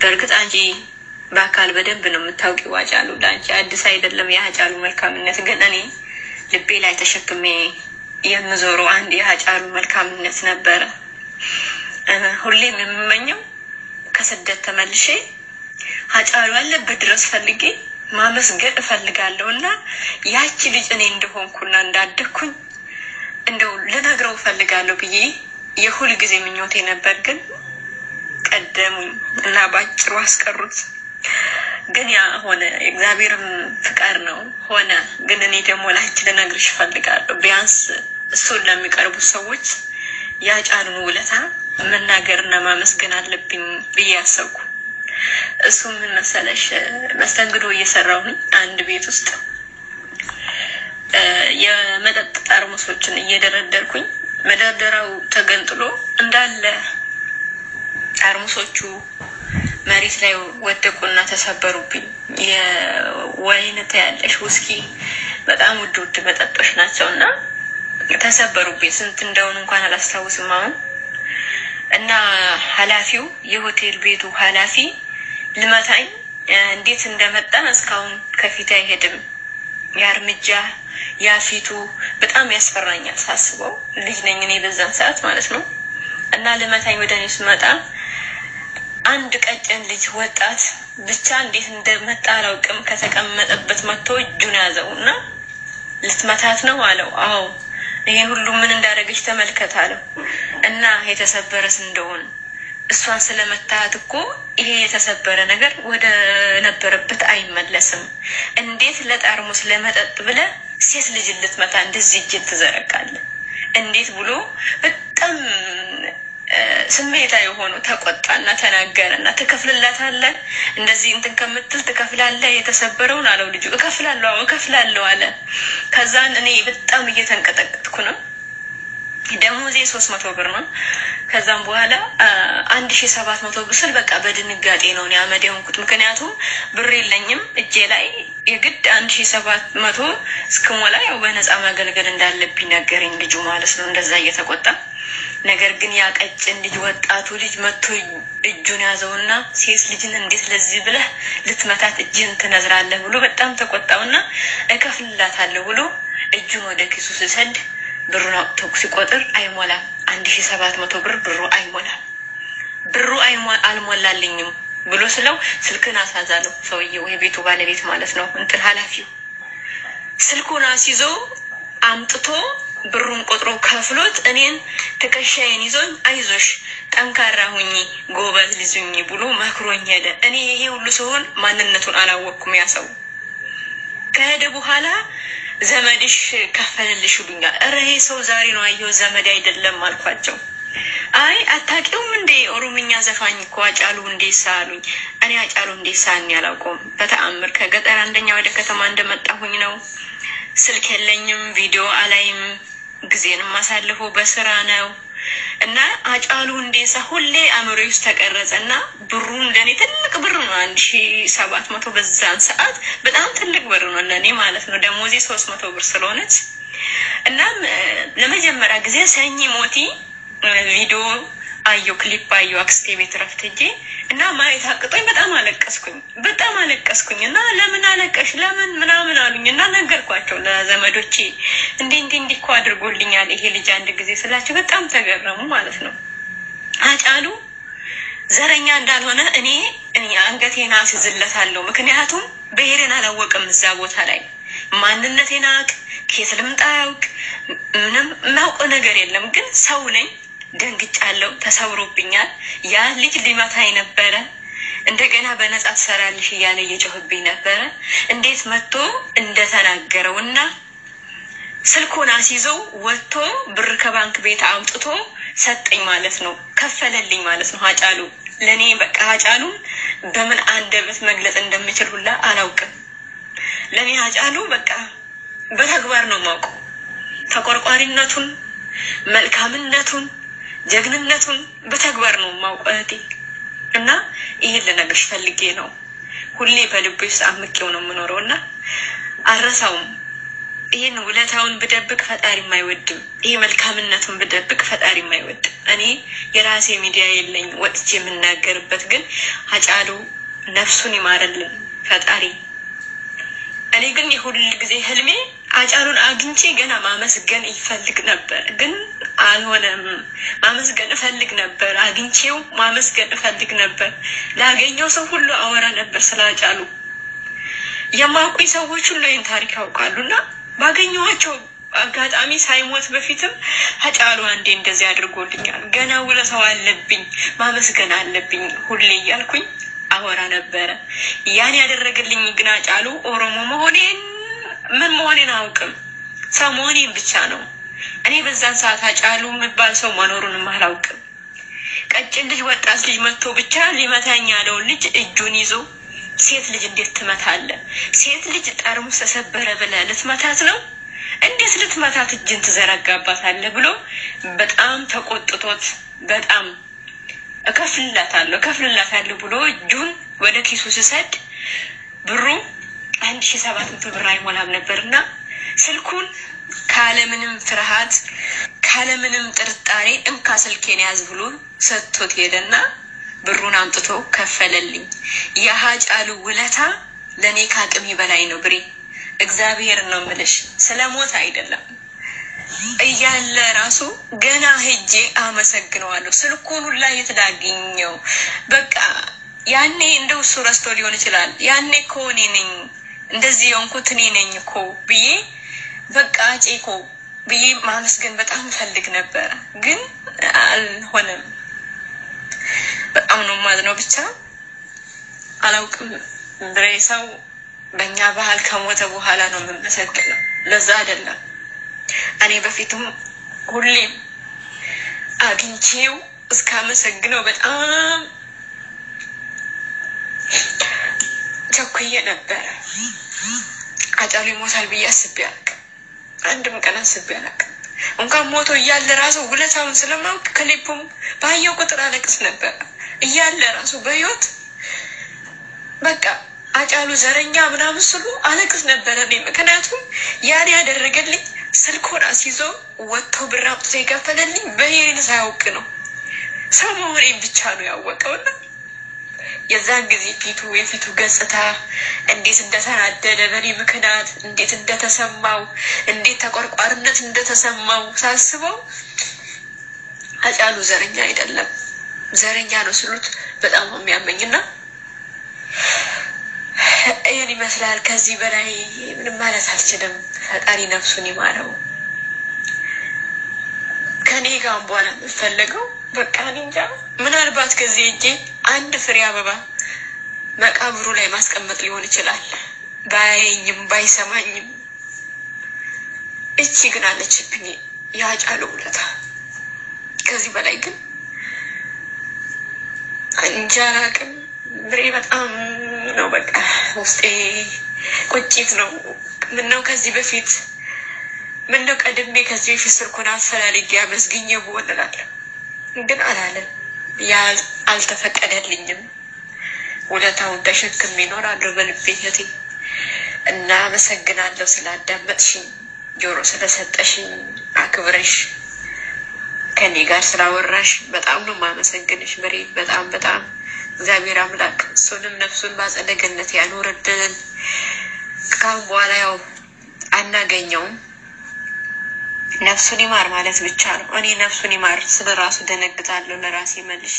በርግጥ አንቺ በአካል በደንብ ነው የምታውቂው አጫሉ ላንቺ አዲስ አይደለም የአጫሉ መልካምነት ግን እኔ ልቤ ላይ ተሸክሜ የምዞረው አንድ የአጫሉ መልካምነት ነበር ሁሌም የምመኘው ከስደት ተመልሼ አጫሉ ያለበት ድረስ ፈልጌ ማመስገን እፈልጋለሁና ያቺ ልጅ እኔ እንደሆንኩና እንዳደኩኝ እንደው ለነግረው ፈልጋለሁ ብዬ የሁሉ ጊዜ ምኞቴ ነበር ግን ቀደሙኝ እና ባጭሩ አስቀሩት ግን ያ ሆነ እግዚአብሔርም ፍቃድ ነው ሆነ ግን እኔ ደግሞ ላንቺ ለነግርሽ ፈልጋለሁ ቢያንስ እሱን ለሚቀርቡ ሰዎች ያጫሉን ውለታ መናገርና ማመስገን አለብኝ ብዬ አሰብኩ እሱ ምን መሰለሽ መስተንግዶ እየሰራሁኝ አንድ ቤት ውስጥ የመጠጥ ጠርሙሶችን እየደረደርኩኝ መደርደራው ተገንጥሎ እንዳለ ጠርሙሶቹ መሬት ላይ ወደቁና ተሰበሩብኝ የወይን ታያለሽ ውስኪ በጣም ውድ መጠጦች ናቸውና ተሰበሩብኝ ስንት እንደሆነ እንኳን አላስታውስም አሁን እና ኃላፊው የሆቴል ቤቱ ኃላፊ ልማታኝ እንዴት እንደመጣ እስካሁን ከፊት አይሄድም ያርምጃ ያፊቱ በጣም ያስፈራኛል ሳስበው ልጅ ነኝ እኔ በዛን ሰዓት ማለት ነው እና ልማታኝ ወደኔ ሲመጣ አንድ ቀጭን ልጅ ወጣት ብቻ እንዴት እንደመጣ አላውቅም ከተቀመጠበት መጥቶ እጁን ያዘውና ልትመታት ነው አለው አዎ ይሄን ሁሉ ምን እንዳደረገች ተመልከት አለው እና የተሰበረስ እንደሆነ እሷን ስለመታት እኮ ይሄ የተሰበረ ነገር ወደ ነበረበት አይመለስም እንዴት ለጣርሙስ ለመጠጥ ብለ ሴት ልጅ ልትመታ እንደዚህ እጅ ትዘረጋለ እንዴት ብሎ በጣም ስሜታዊ ሆኖ ተቆጣና ተናገረና ተከፍልላታለ እንደዚህ እንትን ከመትል ተከፍላለ የተሰበረውን አለው ልጅ እከፍላለሁ አለ ከዛን እኔ በጣም እየተንቀጠቀጥኩ ነው ደሞዜ 300 ብር ነው ከዛም በኋላ 1700 ብር በቃ በድንጋጤ ነው ያመደውንኩት ምክንያቱም ብር የለኝም እጄ ላይ የግድ 1700 እስከሞላ ያው በነፃ ማገልገል እንዳለብኝ ነገረኝ ልጅ ማለት ነው እንደዛ እየተቆጣ ነገር ግን ያቀጭን ልጅ ወጣቱ ልጅ መጥቶ እጁን ያዘውና ሴት ልጅን እንዴት ለዚህ ብለ ልትመታት እጅን ተነዝራለህ ብሎ በጣም ተቆጣውና እከፍልላታለሁ ብሎ እጁን ወደ ኪሱ ሲሰድ ብሩን አውጥቶ ሲቆጥር አይሞላም 1700 ብር ብሩ አልሞላልኝም ብሎ ስለው ስልክና አሳዛለው ሰውዬው የቤቱ ባለቤት ማለት ነው እንትን ኃላፊው ስልኩን አስይዞ አምጥቶ ብሩን ቆጥሮ ከፍሎት እኔን ተከሻዬን ይዞኝ አይዞሽ ጠንካራ ሁኚ ጎበዝ ልጅኝ ብሎ መክሮኝ ሄደ እኔ ይሄ ሁሉ ሲሆን ማንነቱን አላወቅኩም ያሰው ከሄደ በኋላ ዘመድሽ ከፈልልሽ ይሉኛል እረሄ ሰው ዛሬ ነው አየው ዘመድ አይደለም አልኳቸው አይ አታቂውም እንዴ ኦሮምኛ ዘፋኝ እኮ አጫሉ እንዴ ሳሉኝ እኔ አጫሉ እንዴ ሳኝ ያላውቀው በተአምር ከገጠር አንደኛ ወደ ከተማ እንደመጣሁኝ ነው ስልክ የለኝም ቪዲዮ አላይም ጊዜንም ማሳልፎ በስራ ነው እና አጫሉ እንዴሳ ሁሌ አምሮይ ውስጥ ተቀረጸና ብሩ እንደኔ ትልቅ ብር ነው 1700 በዛን ሰዓት በጣም ትልቅ ብር ነው ለኔ ማለት ነው ደሞዜ 300 ብር ስለሆነች እና ለመጀመሪያ ጊዜ ሰኝ ሞቲ ቪዲዮ አዩ ክሊፕ አዩ አክስቴ ቤት ረፍተጂ እና ማይታ አቅጦኝ በጣም አለቀስኩኝና ለምን አለቀሽ ለምን ምናምን አሉኝና ነገርኳቸው ለዘመዶቼ እንዴ አድርጎልኛል ይሄ ልጅ አንድ ጊዜ ስላቸው በጣም ተገረሙ ማለት ነው አጫሉ ዘረኛ እንዳልሆነ እኔ አንገቴና አስዝለታለሁ ምክንያቱም በሄረን አላወቀም እዛ ቦታ ላይ ማንነቴና ከየት ልምጣው ምንም ማውቀው ነገር የለም ግን ሰው ነኝ ደንግጫለሁ ተሰውሮብኛል ያ ልጅ ሊመታኝ ነበር እንደገና በነጻ ተሰራልሽ ያለ እየጮህብኝ ነበር እንዴት መጥቶ እንደተናገረውና ስልኩን አስይዞ ወጥቶ ብር ከባንክ ቤት አምጥቶ ሰጠኝ ማለት ነው ከፈለልኝ ማለት ነው አጫሉ ለኔ በቃ አጫሉ በምን አንደበት መግለጽ እንደምችል ሁላ አላውቅም ለኔ አጫሉ በቃ በተግባር ነው ማውቀው ተቆርቋሪነቱን መልካምነቱን ጀግንነቱን በተግባር ነው ማውቀው እና ይሄን ለነገሽ ፈልጌ ነው ሁሌ በልብሽ አምቄው ነው ምኖረውና አረሳውም ይሄን ውለታውን ብደብቅ ፈጣሪ የማይወድም፣ ይሄ መልካምነቱን ብደብቅ ፈጣሪ የማይወድም። እኔ የራሴ ሚዲያ የለኝ ወጥቼ የምናገርበት፣ ግን ሃጫሉ ነፍሱን ይማረልን ፈጣሪ። እኔ ግን የሁል ጊዜ ህልሜ ሃጫሉን አግኝቼ ገና ማመስገን ይፈልግ ነበር፣ ግን አልሆነም። ማመስገን እፈልግ ነበር፣ አግኝቼው ማመስገን እፈልግ ነበር። ላገኘው ሰው ሁሉ አወራ ነበር ስለ ሃጫሉ። የማውቁኝ ሰዎች ሁሉ ይህን ታሪክ ያውቃሉና ባገኘኋቸው አጋጣሚ ሳይሞት በፊትም ሃጫሉ አንዴ እንደዚህ አድርጎልኛል፣ ገና ውለታው አለብኝ፣ ማመስገን አለብኝ ሁሌ እያልኩኝ አወራ ነበረ። ያን ያደረገልኝ ግን ሃጫሉ ኦሮሞ መሆኔን ምን መሆኔን አውቅም፣ ሰው መሆኔን ብቻ ነው። እኔ በዛን ሰዓት ሃጫሉ የሚባል ሰው መኖሩንም አላውቅም። ቀጭን ልጅ ወጣት ልጅ መጥቶ ብቻ ሊመታኝ ያለውን ልጅ እጁን ይዞ ሴት ልጅ እንዴት ትመታለህ? ሴት ልጅ ጠርሙስ ተሰበረ ብለህ ልትመታት ነው? እንዴት ልትመታት እጅን ትዘረጋባታለህ? ብሎ በጣም ተቆጥቶት በጣም እከፍልላታለሁ ብሎ እጁን ወደ ኪሱ ሲሰድ ብሩ 1700 ብር አይሞላም ነበርና ስልኩን ካለምንም ፍርሃት ካለምንም ጥርጣሬ እንካ ስልኬን ያዝ ብሎ ሰጥቶት ሄደና ብሩን አምጥቶ ከፈለልኝ። የሃጫሉ ውለታ ለኔ ካቅሜ በላይ ነው ብሬ፣ እግዚአብሔር ነው የምልሽ፣ ስለሞት አይደለም። እያለ ራሱ ገና ሄጄ አመሰግነዋለሁ። ስልኩን ሁላ የተዳገኘው በቃ ያኔ እንደው እሱ ረስቶ ሊሆን ይችላል። ያኔ እኮ እኔ ነኝ እንደዚህ የሆንኩት እኔ ነኝ እኮ ብዬ በቃ ጬኮ ብዬ ማመስገን በጣም ፈልግ ነበር፣ ግን አልሆነም። በጣም ነው ማዝነው። ብቻ አላውቅም፣ ብሬሳው በእኛ ባህል ከሞተ በኋላ ነው የምመሰግነው፣ ለዛ አይደለም። እኔ በፊትም ሁሌም አግኝቼው እስካመሰግነው በጣም ቸኩዬ ነበር። ሃጫሉ ይሞታል ብዬ አስቤ አላውቅም፣ አንድም ቀን አስቤ አላውቅም። እንኳን ሞቶ እያለ ራሱ ውለታውን ስለማውቅ ከሊፑም ባየው ቁጥር አለቅስ ነበር። እያለ ራሱ በህይወት በቃ ሃጫሉ ዘረኛ ምናምን ስሉ አለቅስ ነበር እኔ። ምክንያቱም ያን ያደረገልኝ ስልኩን አስይዞ ወጥቶ ብር አምጥቶ የከፈለልኝ በይሄን ሳያውቅ ነው። ሰው መሆኔን ብቻ ነው ያወቀውና የዛን ጊዜ የፊቱ ገጽታ እንዴት እንደተናደደ በኔ ምክንያት እንዴት እንደተሰማው እንዴት ተቆርቋርነት እንደተሰማው ሳስበው ሃጫሉ ዘረኛ አይደለም፣ ዘረኛ ነው ስሉት በጣም የሚያመኝና ይሄን ይመስላል። ከዚህ በላይ ምንም ማለት አልችልም። ፈጣሪ ነፍሱን ይማረው። ከኔ ጋር በኋላ የምፈልገው በቃ እንጃ፣ ምናልባት ከዚህ እጄ አንድ ፍሬ አበባ መቃብሩ ላይ ማስቀመጥ ሊሆን ይችላል፣ ባይኝም ባይሰማኝም። እቺ ግን አለችብኝ የሃጫሉ ውለታ። ከዚህ በላይ ግን እንጃ አላውቅም። ብሬ በጣም ነው በቃ ውስጤ ቁጭት ነው። ምነው ከዚህ በፊት ምነው ቀድሜ ከዚህ በፊት ስልኩን አፈላልጌ አመስግኜው ብሆን እላለሁ፣ ግን አላለም። አልተፈቀደልኝም። ውለታውን ተሸክሜ እኖራለሁ በልቤ እህቴ። እና አመሰግናለሁ ስላዳመጥሽኝ፣ ጆሮ ስለሰጠሽኝ፣ አክብረሽ ከኔ ጋር ስላወራሽ በጣም ነው የማመሰግንሽ ብሬ። በጣም በጣም እግዚአብሔር አምላክ እሱንም ነፍሱን በአጸደ ገነት ያኑርልን። ካሁን በኋላ ያው አናገኘውም፣ ነፍሱን ይማር ማለት ብቻ ነው። እኔ ነፍሱን ይማር ስለራሱ ደነግጣለሁ ለራሴ መልሼ።